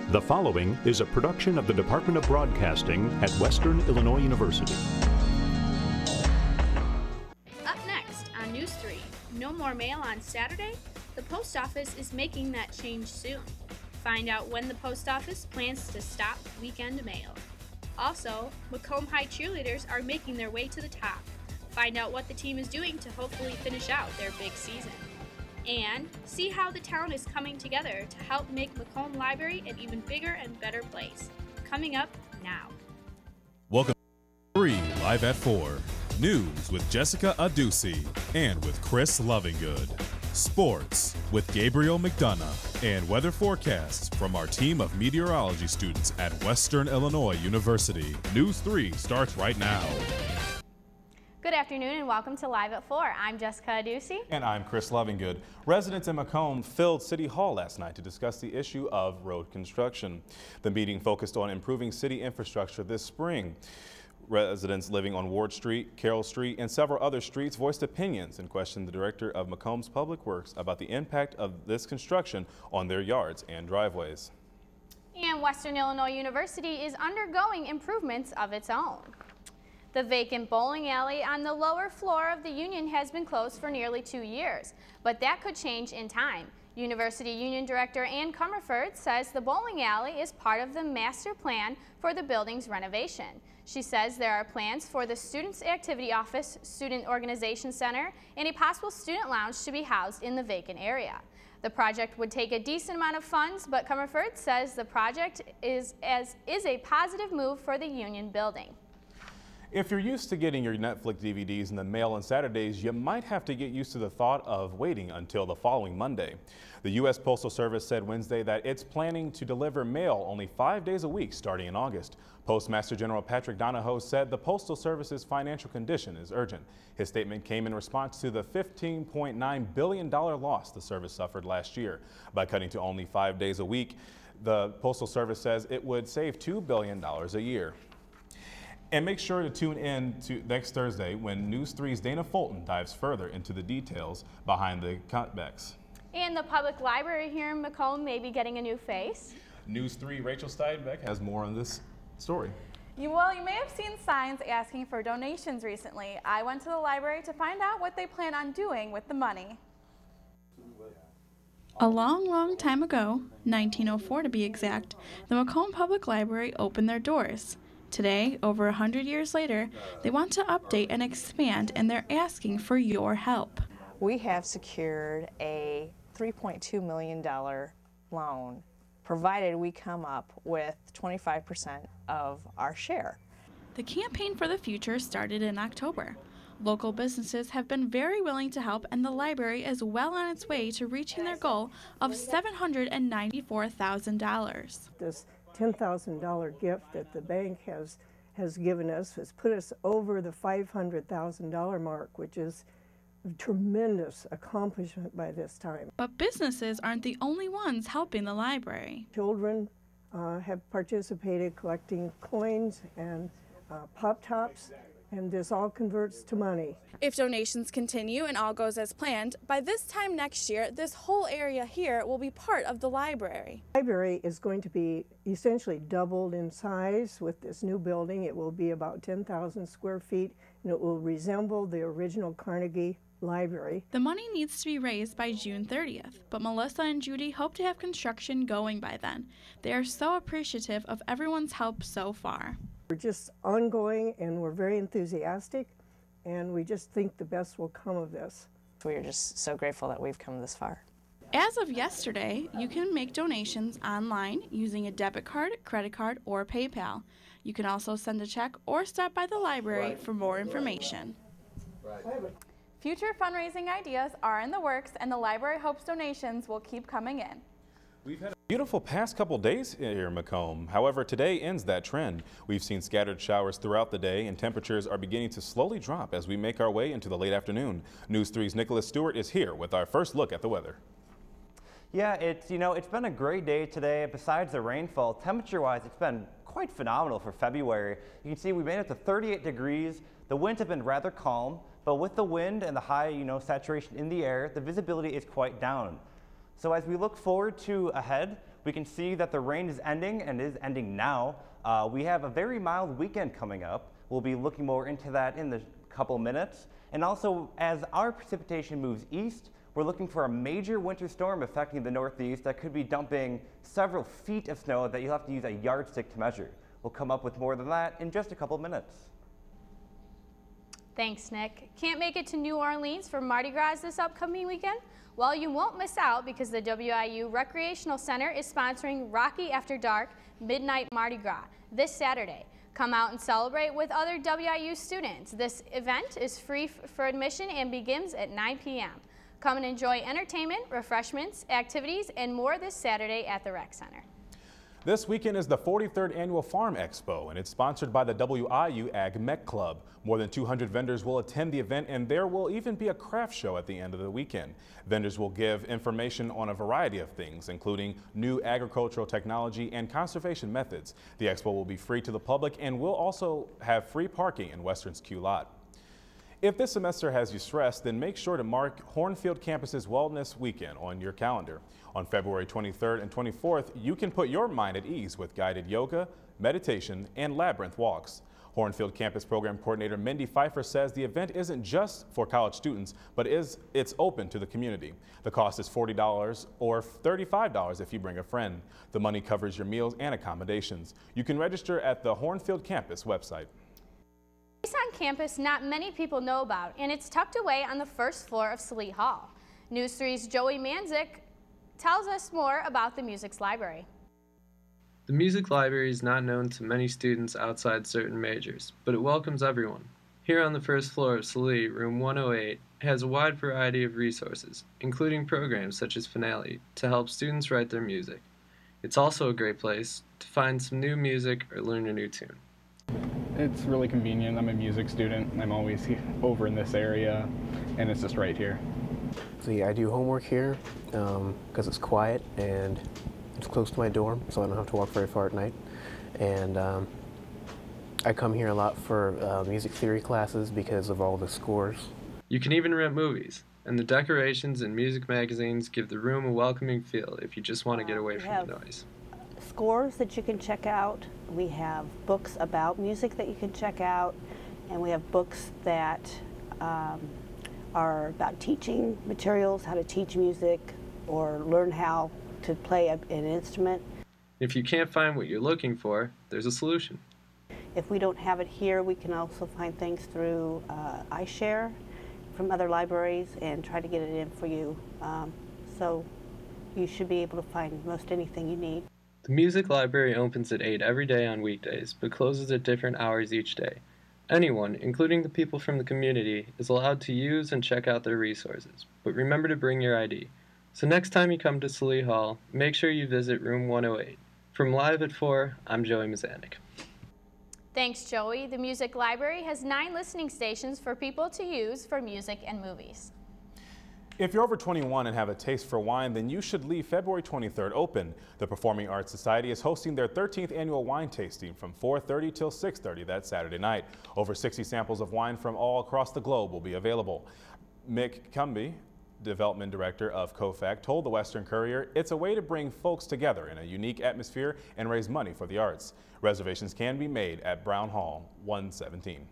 The following is a production of the Department of Broadcasting at Western Illinois University. Up next on News 3, no more mail on Saturday? The post office is making that change soon. Find out when the post office plans to stop weekend mail. Also, Macomb High cheerleaders are making their way to the top. Find out what the team is doing to hopefully finish out their big season. And see how the town is coming together to help make Macomb Library an even bigger and better place. Coming up now. Welcome to 3 Live at 4. News with Jessica Adusi and with Chris Lovingood. Sports with Gabriel McDonough. And weather forecasts from our team of meteorology students at Western Illinois University. News 3 starts right now. Good afternoon and welcome to Live at 4. I'm Jessica Adusi. And I'm Chris Lovingood. Residents in Macomb filled City Hall last night to discuss the issue of road construction. The meeting focused on improving city infrastructure this spring. Residents living on Ward Street, Carroll Street, and several other streets voiced opinions and questioned the director of Macomb's Public Works about the impact of this construction on their yards and driveways. And Western Illinois University is undergoing improvements of its own. The vacant bowling alley on the lower floor of the Union has been closed for nearly 2 years, but that could change in time. University Union Director Ann Comerford says the bowling alley is part of the master plan for the building's renovation. She says there are plans for the Students' Activity Office, Student Organization Center, and a possible student lounge to be housed in the vacant area. The project would take a decent amount of funds, but Comerford says the project is a positive move for the Union building. If you're used to getting your Netflix DVDs in the mail on Saturdays, you might have to get used to the thought of waiting until the following Monday. The U.S. Postal Service said Wednesday that it's planning to deliver mail only 5 days a week starting in August. Postmaster General Patrick Donahoe said the Postal Service's financial condition is urgent. His statement came in response to the $15.9 billion loss the service suffered last year. By cutting to only 5 days a week, the Postal Service says it would save $2 billion a year. And make sure to tune in to next Thursday when News 3's Dana Fulton dives further into the details behind the cutbacks. And the public library here in Macomb may be getting a new face. News 3 Rachel Steinbeck has more on this story. Well, you may have seen signs asking for donations recently. I went to the library to find out what they plan on doing with the money. A long time ago, 1904 to be exact, the Macomb Public Library opened their doors. Today, over 100 years later, they want to update and expand, and they're asking for your help. We have secured a $3.2 million loan, provided we come up with 25% of our share. The campaign for the future started in October. Local businesses have been very willing to help, and the library is well on its way to reaching their goal of $794,000. This $10,000 gift that the bank has given us has put us over the $500,000 mark, which is a tremendous accomplishment by this time. But businesses aren't the only ones helping the library. Children have participated collecting coins and pop-tops, and this all converts to money. If donations continue and all goes as planned, by this time next year, this whole area here will be part of the library. The library is going to be essentially doubled in size with this new building. It will be about 10,000 square feet, and it will resemble the original Carnegie Library. The money needs to be raised by June 30th, but Melissa and Judy hope to have construction going by then. They are so appreciative of everyone's help so far. We're just ongoing, and we're very enthusiastic, and we just think the best will come of this. We are just so grateful that we've come this far. As of yesterday, you can make donations online using a debit card, credit card, or PayPal. You can also send a check or stop by the library for more information. Future fundraising ideas are in the works, and the library hopes donations will keep coming in. We've had a beautiful past couple days here in Macomb. However, today ends that trend. We've seen scattered showers throughout the day, and temperatures are beginning to slowly drop as we make our way into the late afternoon. News 3's Nicholas Stewart is here with our first look at the weather. Yeah, it's been a great day today. Besides the rainfall, temperature-wise, it's been quite phenomenal for February. You can see we made it to 38 degrees. The winds have been rather calm, but with the wind and the high, saturation in the air, the visibility is quite down. So as we look forward to ahead, we can see that the rain is ending and is ending now. We have a very mild weekend coming up. We'll be looking more into that in the couple minutes. And also, as our precipitation moves east, we're looking for a major winter storm affecting the Northeast that could be dumping several feet of snow that you'll have to use a yardstick to measure. We'll come up with more than that in just a couple minutes. Thanks, Nick. Can't make it to New Orleans for Mardi Gras this upcoming weekend? Well, you won't miss out because the WIU Recreational Center is sponsoring Rocky After Dark Midnight Mardi Gras this Saturday. Come out and celebrate with other WIU students. This event is free for admission and begins at 9 p.m. Come and enjoy entertainment, refreshments, activities, and more this Saturday at the Rec Center. This weekend is the 43rd Annual Farm Expo, and it's sponsored by the WIU Ag Mech Club. More than 200 vendors will attend the event, and there will even be a craft show at the end of the weekend. Vendors will give information on a variety of things, including new agricultural technology and conservation methods. The expo will be free to the public and will also have free parking in Western's Q lot. If this semester has you stressed, then make sure to mark Hornfield Campus's Wellness Weekend on your calendar. On February 23rd and 24th, you can put your mind at ease with guided yoga, meditation, and labyrinth walks. Hornfield Campus Program Coordinator Mindy Pfeiffer says the event isn't just for college students, but it's open to the community. The cost is $40 or $35 if you bring a friend. The money covers your meals and accommodations. You can register at the Hornfield Campus website. Place on campus not many people know about, and it's tucked away on the first floor of Salee Hall. News 3's Joey Manzik tells us more about the Music's Library. The Music Library is not known to many students outside certain majors, but it welcomes everyone. Here on the first floor of Salee, room 108 has a wide variety of resources, including programs such as Finale, to help students write their music. It's also a great place to find some new music or learn a new tune. It's really convenient. I'm a music student. I'm always over in this area, and it's just right here. See, I do homework here because it's quiet and it's close to my dorm, so I don't have to walk very far at night. And I come here a lot for music theory classes because of all the scores. You can even rent movies, and the decorations and music magazines give the room a welcoming feel if you just want to get away from the noise. Scores that you can check out. We have books about music that you can check out, and we have books that are about teaching materials, how to teach music or learn how to play an instrument. If you can't find what you're looking for, there's a solution. If we don't have it here, we can also find things through iShare from other libraries and try to get it in for you. So you should be able to find most anything you need. The Music Library opens at 8 every day on weekdays, but closes at different hours each day. Anyone, including the people from the community, is allowed to use and check out their resources, but remember to bring your ID. So next time you come to Salee Hall, make sure you visit room 108. From Live at 4, I'm Joey Mazanik. Thanks, Joey. The Music Library has 9 listening stations for people to use for music and movies. If you're over 21 and have a taste for wine, then you should leave February 23rd open. The Performing Arts Society is hosting their 13th annual wine tasting from 4:30 till 6:30 that Saturday night. Over 60 samples of wine from all across the globe will be available. Mick Cumby, Development Director of COFAC, told the Western Courier it's a way to bring folks together in a unique atmosphere and raise money for the arts. Reservations can be made at Brown Hall 117.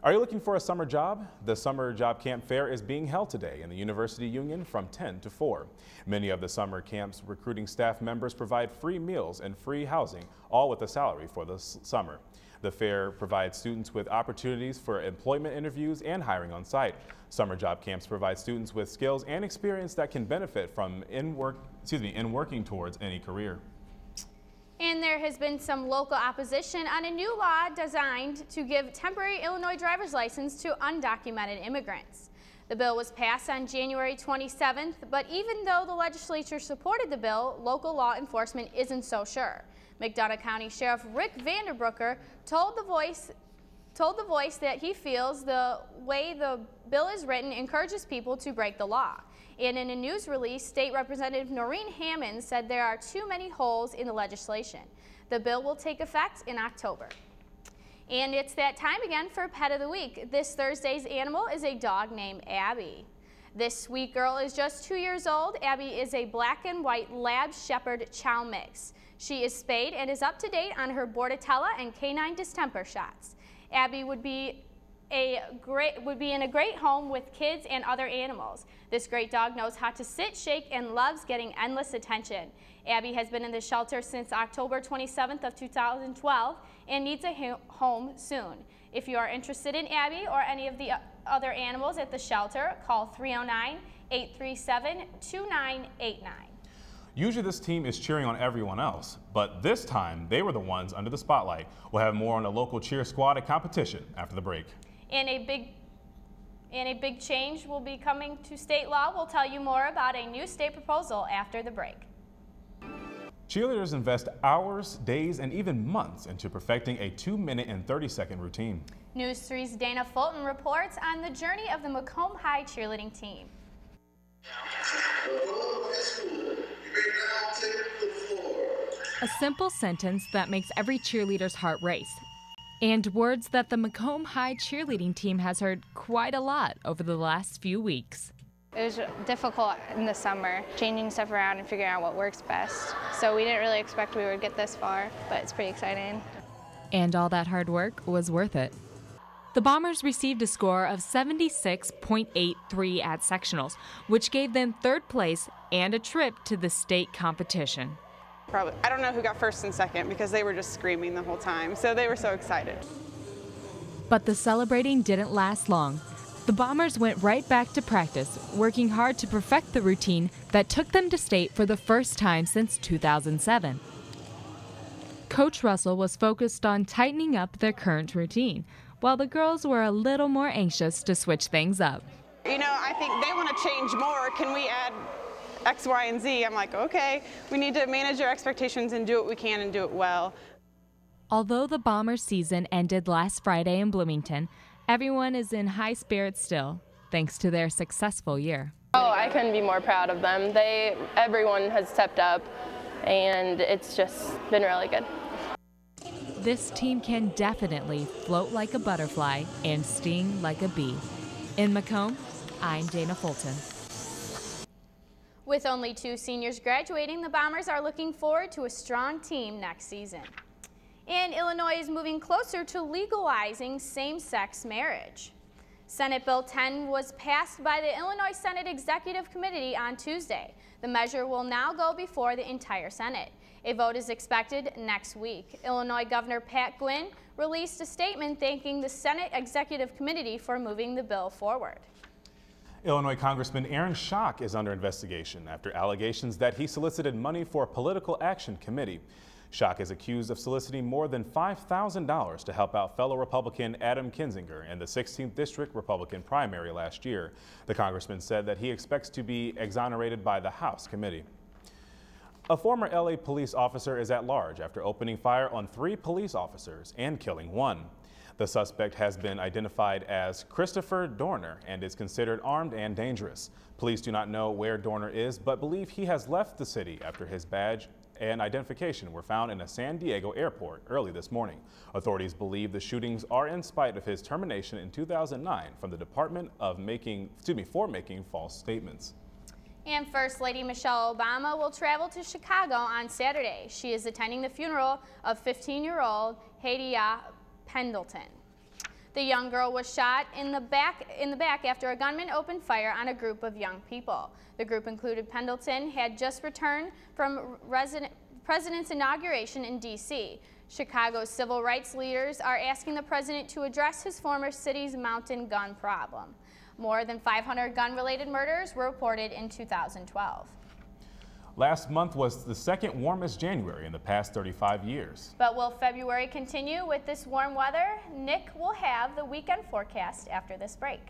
Are you looking for a summer job? The Summer Job Camp Fair is being held today in the University Union from 10 to 4. Many of the summer camp's recruiting staff members provide free meals and free housing, all with a salary for the summer. The fair provides students with opportunities for employment interviews and hiring on site. Summer job camps provide students with skills and experience that can benefit from in working towards any career. And there has been some local opposition on a new law designed to give temporary Illinois driver's license to undocumented immigrants. The bill was passed on January 27th, but even though the legislature supported the bill, local law enforcement isn't so sure. McDonough County Sheriff Rick Vanderbrucker told the Voice that he feels the way the bill is written encourages people to break the law. And in a news release, State Representative Noreen Hammond said there are too many holes in the legislation. The bill will take effect in October. And it's that time again for Pet of the Week. This Thursday's animal is a dog named Abby. This sweet girl is just 2 years old. Abby is a black and white Lab Shepherd Chow mix. She is spayed and is up to date on her Bordetella and canine distemper shots. Abby would be in a great home with kids and other animals. This great dog knows how to sit, shake, and loves getting endless attention. Abby has been in the shelter since October 27th of 2012 and needs a home soon. If you are interested in Abby or any of the other animals at the shelter, call 309-837-2989. Usually this team is cheering on everyone else, but this time they were the ones under the spotlight. We'll have more on the local cheer squad at competition after the break. And a big change will be coming to state law. We'll tell you more about a new state proposal after the break. Cheerleaders invest hours, days, and even months into perfecting a 2-minute and 30-second routine. News 3's Dana Fulton reports on the journey of the Macomb High cheerleading team. A simple sentence that makes every cheerleader's heart race. And words that the Macomb High cheerleading team has heard quite a lot over the last few weeks. It was difficult in the summer, changing stuff around and figuring out what works best. So we didn't really expect we would get this far, but it's pretty exciting. And all that hard work was worth it. The Bombers received a score of 76.83 at sectionals, which gave them 3rd place and a trip to the state competition. Probably. I don't know who got 1st and 2nd because they were just screaming the whole time, so they were so excited. But the celebrating didn't last long. The Bombers went right back to practice, working hard to perfect the routine that took them to state for the first time since 2007. Coach Russell was focused on tightening up their current routine, while the girls were a little more anxious to switch things up. You know, I think they want to change more. Can we add X, Y, and Z? I'm like, okay, we need to manage our expectations and do what we can and do it well. Although the Bombers season ended last Friday in Bloomington, everyone is in high spirits still, thanks to their successful year. Oh, I couldn't be more proud of them. Everyone has stepped up, and it's just been really good. This team can definitely float like a butterfly and sting like a bee. In Macomb, I'm Dana Fulton. With only 2 seniors graduating, the Bombers are looking forward to a strong team next season. And Illinois is moving closer to legalizing same-sex marriage. Senate Bill 10 was passed by the Illinois Senate Executive Committee on Tuesday. The measure will now go before the entire Senate. A vote is expected next week. Illinois Governor Pat Gwinn released a statement thanking the Senate Executive Committee for moving the bill forward. Illinois Congressman Aaron Schock is under investigation after allegations that he solicited money for a political action committee. Schock is accused of soliciting more than $5,000 to help out fellow Republican Adam Kinzinger in the 16th District Republican primary last year. The congressman said that he expects to be exonerated by the House committee. A former LA police officer is at large after opening fire on 3 police officers and killing 1. The suspect has been identified as Christopher Dorner and is considered armed and dangerous. Police do not know where Dorner is, but believe he has left the city after his badge and identification were found in a San Diego airport early this morning. Authorities believe the shootings are in spite of his termination in 2009 from the department for making false statements. And First Lady Michelle Obama will travel to Chicago on Saturday. She is attending the funeral of 15-year-old Hadia Pendleton. The young girl was shot in the back after a gunman opened fire on a group of young people. The group included Pendleton had just returned from president's inauguration in D.C. Chicago's civil rights leaders are asking the president to address his former city's mountain gun problem. More than 500 gun-related murders were reported in 2012. Last month was the 2nd warmest January in the past 35 years. But will February continue with this warm weather? Nick will have the weekend forecast after this break.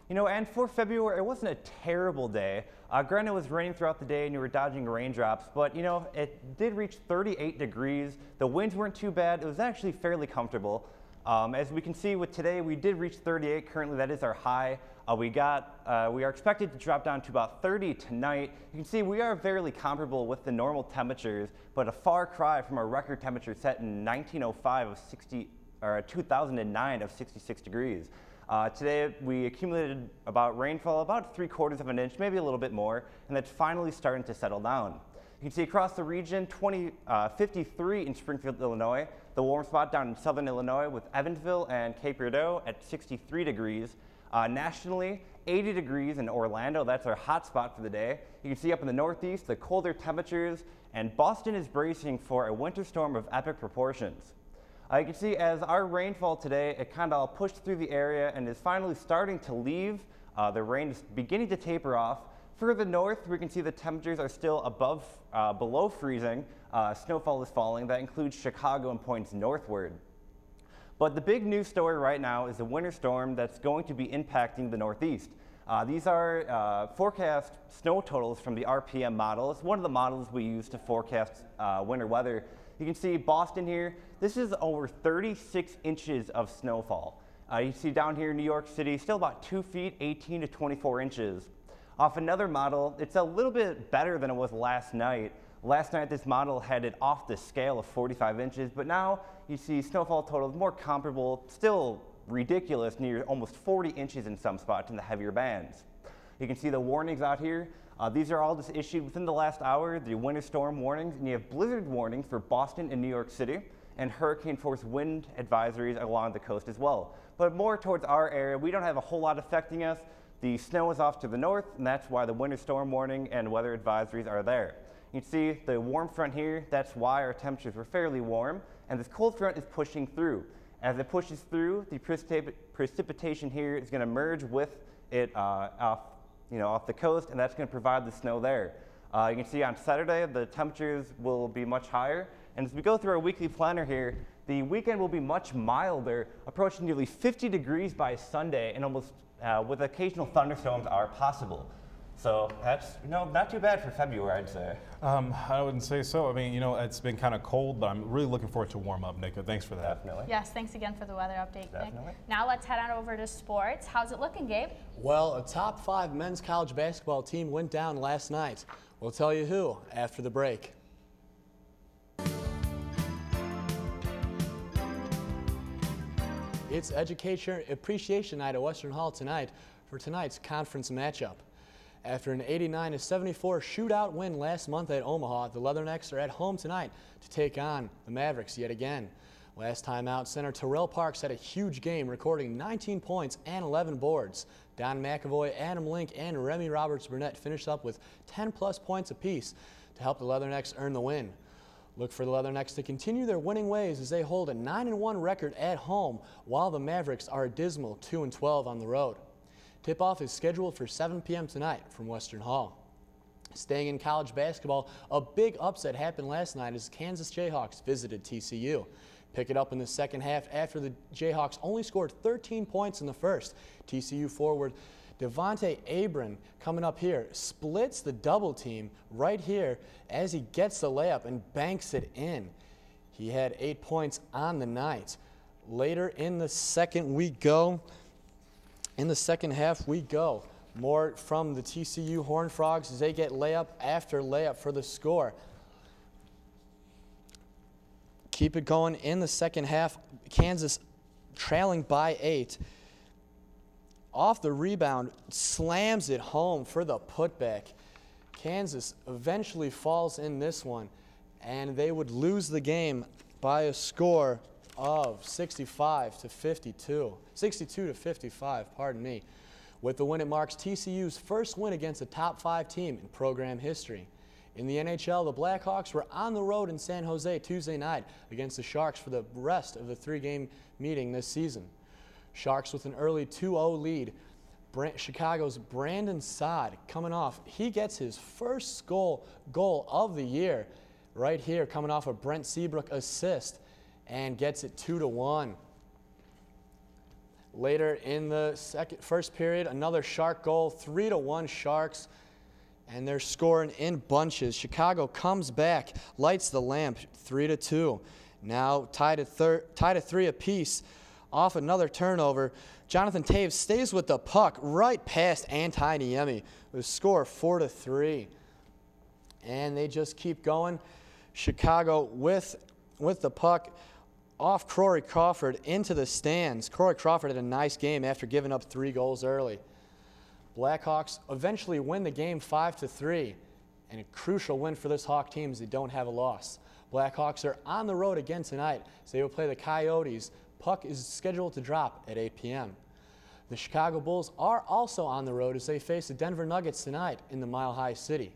You know, and for February, it wasn't a terrible day. Granted, it was raining throughout the day and you were dodging raindrops, but you know, it did reach 38 degrees. The winds weren't too bad. It was actually fairly comfortable. As we can see with today, we did reach 38. Currently, that is our high. We are expected to drop down to about 30 tonight. You can see we are fairly comparable with the normal temperatures, but a far cry from our record temperature set in 1905 of 2009 of 66 degrees. Today we accumulated about rainfall about 3/4 of an inch, maybe a little bit more, and that's finally starting to settle down. You can see across the region, 53 in Springfield, Illinois, the warm spot down in southern Illinois with Evansville and Cape Girardeau at 63 degrees. Nationally, 80 degrees in Orlando, that's our hot spot for the day. You can see up in the northeast, the colder temperatures, and Boston is bracing for a winter storm of epic proportions. You can see as our rainfall today, it kind of pushed through the area and is finally starting to leave. The rain is beginning to taper off. Further north, we can see the temperatures are still below freezing. Snowfall is falling. That includes Chicago and points northward. But the big news story right now is the winter storm that's going to be impacting the Northeast. These are forecast snow totals from the RPM model. It's one of the models we use to forecast winter weather. You can see Boston here. This is over 36 inches of snowfall. You see down here in New York City, still about 2 feet, 18 to 24 inches. Off another model, it's a little bit better than it was last night. Last night, this model had it off the scale of 45 inches, but now you see snowfall totals more comparable, still ridiculous, near almost 40 inches in some spots in the heavier bands. You can see the warnings out here. These are all just issued within the last hour, the winter storm warnings, and you have blizzard warnings for Boston and New York City, and hurricane force wind advisories along the coast as well. But more towards our area, we don't have a whole lot affecting us. The snow is off to the north, and that's why the winter storm warning and weather advisories are there. You can see the warm front here, that's why our temperatures were fairly warm, and this cold front is pushing through. As it pushes through, the precipitation here is going to merge with it off the coast, and that's going to provide the snow there. You can see on Saturday, the temperatures will be much higher, and as we go through our weekly planner here, the weekend will be much milder, approaching nearly 50 degrees by Sunday, and almost with occasional thunderstorms are possible. So that's not too bad for February, I'd say. I wouldn't say so. I mean, it's been kind of cold, but I'm really looking forward to warm up, Nika. Thanks for that. Definitely. Yes, thanks again for the weather update, Definitely. Nick. Now let's head on over to sports. How's it looking, Gabe? Well, a top 5 men's college basketball team went down last night. We'll tell you who after the break. It's Education Appreciation Night at Western Hall tonight for tonight's conference matchup. After an 89-74 shootout win last month at Omaha, the Leathernecks are at home tonight to take on the Mavericks yet again. Last time out, center Terrell Parks had a huge game, recording 19 points and 11 boards. Don McAvoy, Adam Link, and Remy Roberts-Burnett finished up with 10+ points apiece to help the Leathernecks earn the win. Look for the Leathernecks to continue their winning ways as they hold a 9-1 record at home, while the Mavericks are a dismal 2-12 on the road. Tip-off is scheduled for 7 p.m. tonight from Western Hall. Staying in college basketball, a big upset happened last night as Kansas Jayhawks visited TCU. Pick it up in the second half after the Jayhawks only scored 13 points in the first. TCU forward Devontae Abram, coming up here, splits the double team right here as he gets the layup and banks it in. He had 8 points on the night. Later in the second half we go. More from the TCU Horned Frogs as they get layup after layup for the score. Keep it going in the second half. Kansas trailing by 8. Off the rebound, slams it home for the putback. Kansas eventually falls in this one, and they would lose the game by a score of 62-55, pardon me. With the win, it marks TCU's first win against a top 5 team in program history. In the NHL, the Blackhawks were on the road in San Jose Tuesday night against the Sharks for the rest of the 3-game meeting this season. Sharks with an early 2-0 lead. Chicago's Brandon Saad coming off. He gets his first goal of the year right here, coming off a Brent Seabrook assist, and gets it 2-1. Later in the first period, another Shark goal, 3-1 Sharks, and they're scoring in bunches. Chicago comes back, lights the lamp, 3-2. Now tied at 3 apiece. Off another turnover, Jonathan Taves stays with the puck right past Anti Niemi with a score 4-3. And they just keep going. Chicago with the puck off Corey Crawford into the stands. Corey Crawford had a nice game after giving up 3 goals early. Blackhawks eventually win the game 5-3, and a crucial win for this Hawk team as they don't have a loss. Blackhawks are on the road again tonight, so they will play the Coyotes. Puck is scheduled to drop at 8 p.m. The Chicago Bulls are also on the road as they face the Denver Nuggets tonight in the Mile High City.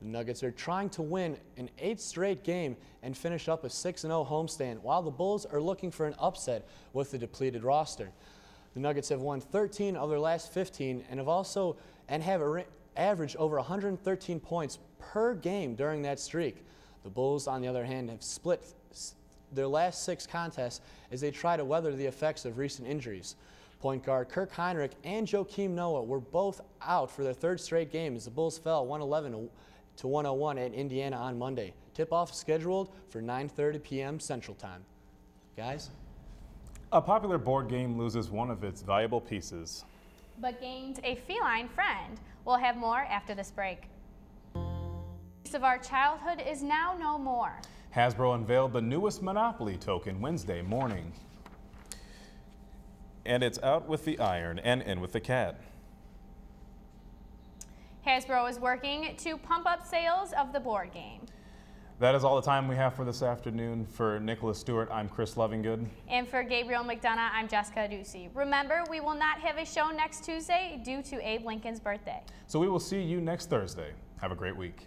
The Nuggets are trying to win an 8th straight game and finish up a 6-0 homestand, while the Bulls are looking for an upset with the depleted roster. The Nuggets have won 13 of their last 15 and have averaged over 113 points per game during that streak. The Bulls, on the other hand, have split their last 6 contests as they try to weather the effects of recent injuries. Point guard Kirk Heinrich and Joakim Noah were both out for their 3rd straight game as the Bulls fell 111-101 at Indiana on Monday. Tip-off scheduled for 9:30 p.m. Central Time. Guys? A popular board game loses one of its valuable pieces, but gains a feline friend. We'll have more after this break. Piece of our childhood is now no more. Hasbro unveiled the newest Monopoly token Wednesday morning. And it's out with the iron and in with the cat. Hasbro is working to pump up sales of the board game. That is all the time we have for this afternoon. For Nicholas Stewart, I'm Chris Lovingood. And for Gabriel McDonough, I'm Jessica Ducey. Remember, we will not have a show next Tuesday due to Abe Lincoln's birthday. So we will see you next Thursday. Have a great week.